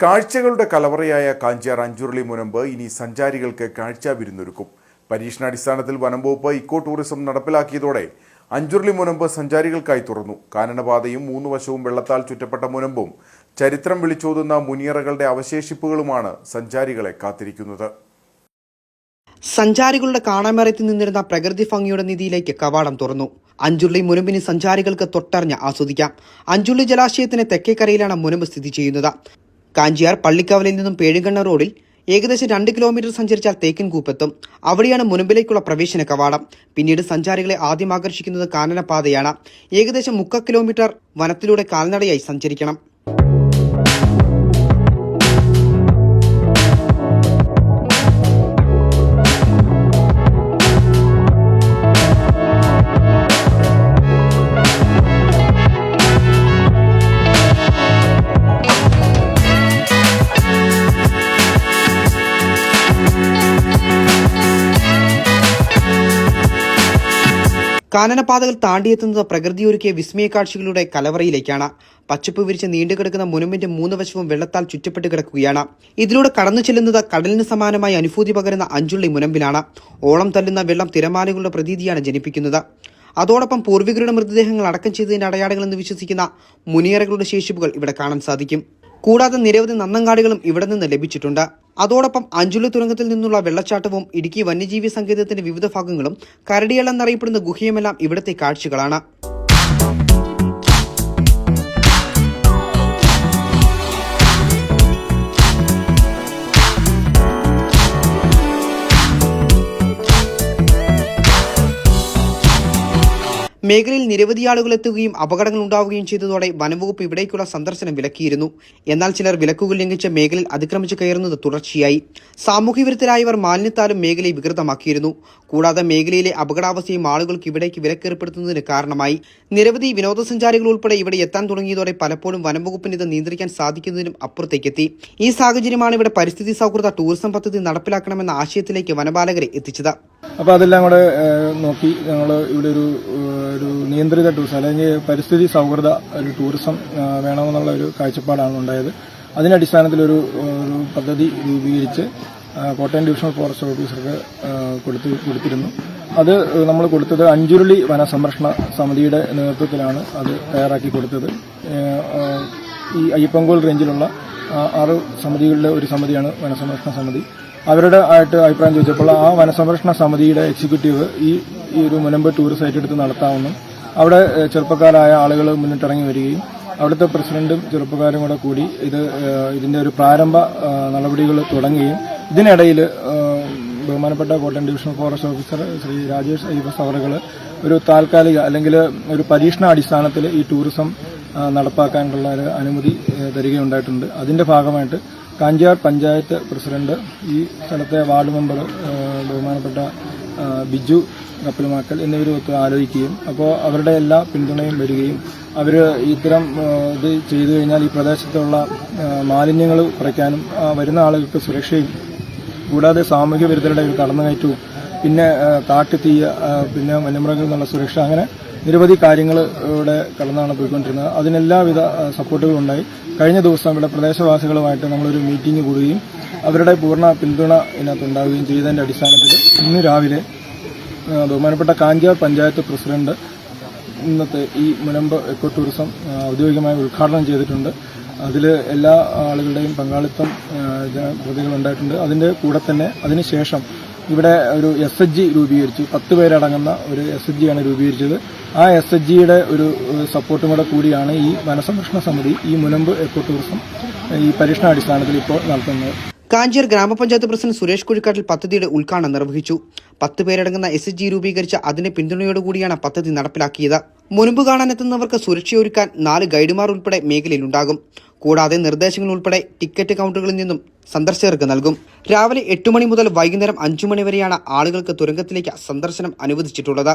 കാഴ്ചകളുടെ കലവറയായ കാഞ്ചിയാർ അഞ്ചുരുളി മുനമ്പ് ഇനി സഞ്ചാരികൾക്ക് കാഴ്ച വിരുന്നൊരുക്കും. പരീക്ഷണാടിസ്ഥാനത്തിൽ വനംവകുപ്പ് ഇക്കോ ടൂറിസം നടപ്പിലാക്കിയതോടെ അഞ്ചുരുളി മുനമ്പ് സഞ്ചാരികൾക്കായി തുറന്നു. കാനനപാതയും 3 വശവും വെള്ളത്താൽ ചുറ്റപ്പെട്ട മുനമ്പും ചരിത്രം വിളിച്ചോതുന്ന മുനിയറകളുടെ അവശേഷിപ്പുകളുമാണ് സഞ്ചാരികളെ കാത്തിരിക്കുന്നത്. സഞ്ചാരികളുടെ കാണാമറയത്തിൽ നിന്നിരുന്ന പ്രകൃതി ഭംഗിയുടെ നിധിയിലേക്ക് കവാടം തുറന്നു. അഞ്ചുരുളി മുനമ്പിന് സഞ്ചാരികൾക്ക് തൊട്ടറിഞ്ഞ് ആസ്വദിക്കാം. അഞ്ചുരുളി ജലാശയത്തിന് തെക്കേക്കരയിലാണ് മുനമ്പ് സ്ഥിതി ചെയ്യുന്നത്. കാഞ്ചിയാർ പള്ളിക്കവലയിൽ നിന്നും പേഴുകണ്ണ റോഡിൽ ഏകദേശം 2 കിലോമീറ്റർ സഞ്ചരിച്ചാൽ തേക്കിൻകൂപ്പെത്തും. അവിടെയാണ് മുനമ്പിലേക്കുള്ള പ്രവേശന കവാടം. പിന്നീട് സഞ്ചാരികളെ ആദ്യം ആകർഷിക്കുന്നത് കാനനപാതയാണ്. ഏകദേശം 3 കിലോമീറ്റർ വനത്തിലൂടെ കാൽനടയായി സഞ്ചരിക്കണം. കാനനപാതകൾ താണ്ടിയെത്തുന്നത് പ്രകൃതിയൊരുക്കിയ വിസ്മയ കാഴ്ചകളുടെ കലവറയിലേക്കാണ്. പച്ചപ്പ് വിരിച്ച് നീണ്ടുകിടക്കുന്ന മുനമ്പിന്റെ 3 വശവും വെള്ളത്താൽ ചുറ്റപ്പെട്ട് കിടക്കുകയാണ്. ഇതിലൂടെ കടന്നു ചെല്ലുന്നത് കടലിന് സമാനമായി അനുഭൂതി പകരുന്ന അഞ്ചുരുളി മുനമ്പിലാണ്. ഓളം തല്ലുന്ന വെള്ളം തിരമാലകളുടെ പ്രതീതിയാണ് ജനിപ്പിക്കുന്നത്. അതോടൊപ്പം പൂർവികരുടെ മൃതദേഹങ്ങൾ അടക്കം ചെയ്തതിന്റെ അടയാളങ്ങളെന്ന് വിശ്വസിക്കുന്ന മുനിയറകളുടെ ശേഷിപ്പുകൾ ഇവിടെ കാണാൻ സാധിക്കും. കൂടാതെ നിരവധി നന്നങ്കാടുകളും ഇവിടെ നിന്ന് ലഭിച്ചിട്ടുണ്ട്. അതോടൊപ്പം അഞ്ചുരുളി തുരങ്കത്തിൽ നിന്നുള്ള വെള്ളച്ചാട്ടവും ഇടുക്കി വന്യജീവി സങ്കേതത്തിന്റെ വിവിധ ഭാഗങ്ങളും കരടിയൽ എന്നറിയപ്പെടുന്ന ഗുഹയുമെല്ലാം ഇവിടുത്തെ കാഴ്ചകളാണ്. മേഖലയിൽ നിരവധി ആളുകൾ എത്തുകയും അപകടങ്ങൾ ഉണ്ടാവുകയും ചെയ്തതോടെ വനംവകുപ്പ് ഇവിടേക്കുള്ള സന്ദർശനം വിലക്കിയിരുന്നു. എന്നാൽ ചിലർ വിലക്കുകൾ ലംഘിച്ച് മേഖലയിൽ അതിക്രമിച്ചു കയറുന്നത് തുടർച്ചയായി. സാമൂഹ്യവിരുദ്ധരായവർ മാലിന്യത്താലും മേഖലയെ വികൃതമാക്കിയിരുന്നു. കൂടാതെ മേഖലയിലെ അപകടാവസ്ഥയും ആളുകൾക്ക് ഇവിടേക്ക് വിലക്കേർപ്പെടുത്തുന്നതിന് കാരണമായി. നിരവധി വിനോദസഞ്ചാരികൾ ഉൾപ്പെടെ ഇവിടെ എത്താൻ തുടങ്ങിയതോടെ പലപ്പോഴും വനംവകുപ്പിന് ഇത് നിയന്ത്രിക്കാൻ സാധിക്കുന്നതിനും അപ്പുറത്തേക്കെത്തി. ഈ സാഹചര്യമാണ് ഇവിടെ പരിസ്ഥിതി സൗഹൃദ ടൂറിസം പദ്ധതി നടപ്പിലാക്കണമെന്ന ആശയത്തിലേക്ക് വനപാലകരെ എത്തിച്ചത്. അപ്പോൾ അതെല്ലാം കൂടെ നോക്കി ഞങ്ങൾ ഇവിടെ ഒരു നിയന്ത്രിത ടൂറിസം അല്ലെങ്കിൽ പരിസ്ഥിതി സൗഹൃദ ഒരു ടൂറിസം വേണമെന്നുള്ള ഒരു കാഴ്ചപ്പാടാണ് ഉണ്ടായത്. അതിന്റെ അടിസ്ഥാനത്തിൽ ഒരു പദ്ധതി രൂപീകരിച്ച് കോട്ടയം ഡിവിഷണൽ ഫോറസ്റ്റ് ഓഫീസർക്ക് കൊടുത്തിരുന്നു. അത് നമ്മൾ കൊടുത്തത് അഞ്ചുരുളി വനസംരക്ഷണ സമിതിയുടെ നേതൃത്വത്തിലാണ് അത് തയ്യാറാക്കി കൊടുത്തത്. ഈ അയ്യപ്പൻകോൽ റേഞ്ചിലുള്ള 6 സമിതികളുടെ ഒരു സമിതിയാണ് വനസംരക്ഷണ സമിതി. അവരുടെ ആയിട്ട് അഭിപ്രായം ചോദിച്ചപ്പോൾ ആ വനസംരക്ഷണ സമിതിയുടെ എക്സിക്യൂട്ടീവ് ഈ ഒരു മുനമ്പ് ടൂറിസ്റ്റ് സൈറ്റ് എടുത്ത് നടത്താമെന്നും അവിടെ ചെറുപ്പക്കാരായ ആളുകൾ മുന്നിട്ടിറങ്ങി വരികയും അവിടുത്തെ പ്രസിഡന്റും ചെറുപ്പക്കാരും കൂടെ കൂടി ഇതിന്റെ ഒരു പ്രാരംഭ നടപടികൾ തുടങ്ങുകയും ഇതിനിടയിൽ ബഹുമാനപ്പെട്ട Kottayam divisional forest officer Shri Rajesh Ayyappas അവറുകൾ ഒരു താൽക്കാലിക അല്ലെങ്കിൽ ഒരു പരീക്ഷണാടിസ്ഥാനത്തിൽ ഈ ടൂറിസം നടപ്പാക്കാനുള്ള ഒരു അനുമതി തരികയുണ്ടായിട്ടുണ്ട്. അതിന്റെ ഭാഗമായിട്ട് കാഞ്ചിയാർ പഞ്ചായത്ത് പ്രസിഡന്റ് ഈ സ്ഥലത്തെ വാർഡ് മെമ്പർ ബഹുമാനപ്പെട്ട ബിജു കപ്പലുമാക്കൽ എന്നിവരുമൊത്ത് ആലോചിക്കുകയും അപ്പോൾ അവരുടെ എല്ലാ പിന്തുണയും വരികയും അവർ ഇത്തരം ഇത് ചെയ്തു കഴിഞ്ഞാൽ ഈ പ്രദേശത്തുള്ള മാലിന്യങ്ങൾ കുറയ്ക്കാനും വരുന്ന ആളുകൾക്ക് സുരക്ഷയും കൂടാതെ സാമൂഹ്യ വിരുദ്ധരുടെ ഒരു കടന്നുകയറ്റവും പിന്നെ കാട്ടുതീയ പിന്നെ വന്യമൃഗങ്ങളിൽ നിന്നുള്ള സുരക്ഷ അങ്ങനെ നിരവധി കാര്യങ്ങൾ ഇവിടെ കടന്നാണ് പോയിക്കൊണ്ടിരുന്നത്. അതിനെല്ലാവിധ സപ്പോർട്ടുകളും ഉണ്ടായി. കഴിഞ്ഞ ദിവസം ഇവിടെ പ്രദേശവാസികളുമായിട്ട് നമ്മളൊരു മീറ്റിംഗ് കൂടുകയും അവരുടെ പൂർണ്ണ പിന്തുണ ഇതിനകത്തുണ്ടാവുകയും ചെയ്തതിന്റെ അടിസ്ഥാനത്തിൽ ഇന്ന് രാവിലെ ബഹുമാനപ്പെട്ട കാഞ്ചിയാർ പഞ്ചായത്ത് പ്രസിഡന്റ് ഇന്നത്തെ ഈ മുനമ്പ് എക്കോ ടൂറിസം ഔദ്യോഗികമായി ഉദ്ഘാടനം ചെയ്തിട്ടുണ്ട്. അതിൽ എല്ലാ ആളുകളുടെയും പങ്കാളിത്തം പ്രതികളുണ്ടായിട്ടുണ്ട്. അതിന്റെ കൂടെ തന്നെ അതിനുശേഷം ഇവിടെ ഒരു SHG രൂപീകരിച്ചു. 10 പേരടങ്ങുന്ന ഒരു SHG ആണ് രൂപീകരിച്ചത്. ആ SHGയുടെ ഒരു സപ്പോർട്ടും കൂടെ കൂടിയാണ് ഈ വനസംരക്ഷണ സമിതി ഈ മുനമ്പ് എക്കോ ടൂറിസം ഈ പരീക്ഷണാടിസ്ഥാനത്തിൽ ഇപ്പോൾ നടത്തുന്നത്. കാഞ്ചിയാർ ഗ്രാമപഞ്ചായത്ത് പ്രസിഡന്റ് സുരേഷ് കുഴിക്കാട്ടിൽ പദ്ധതിയുടെ ഉദ്ഘാടനം നിർവഹിച്ചു. 10 പേരടങ്ങുന്ന SHG രൂപീകരിച്ച അതിന്റെ പിന്തുണയോടുകൂടിയാണ് പദ്ധതി നടപ്പിലാക്കിയത്. മുൻപ് കാണാനെത്തുന്നവർക്ക് സുരക്ഷയൊരുക്കാൻ 4 ഗൈഡുമാർ ഉൾപ്പെടെ മേഖലയിലുണ്ടാകും. കൂടാതെ നിർദ്ദേശങ്ങൾ ഉൾപ്പെടെ ടിക്കറ്റ് കൗണ്ടറുകളിൽ നിന്നും സന്ദർശകർക്ക് നൽകും. രാവിലെ 8 മണി മുതൽ വൈകുന്നേരം 5 മണി വരെയാണ് ആളുകൾക്ക് തുരങ്കത്തിലേക്ക് സന്ദർശനം അനുവദിച്ചിട്ടുള്ളത്.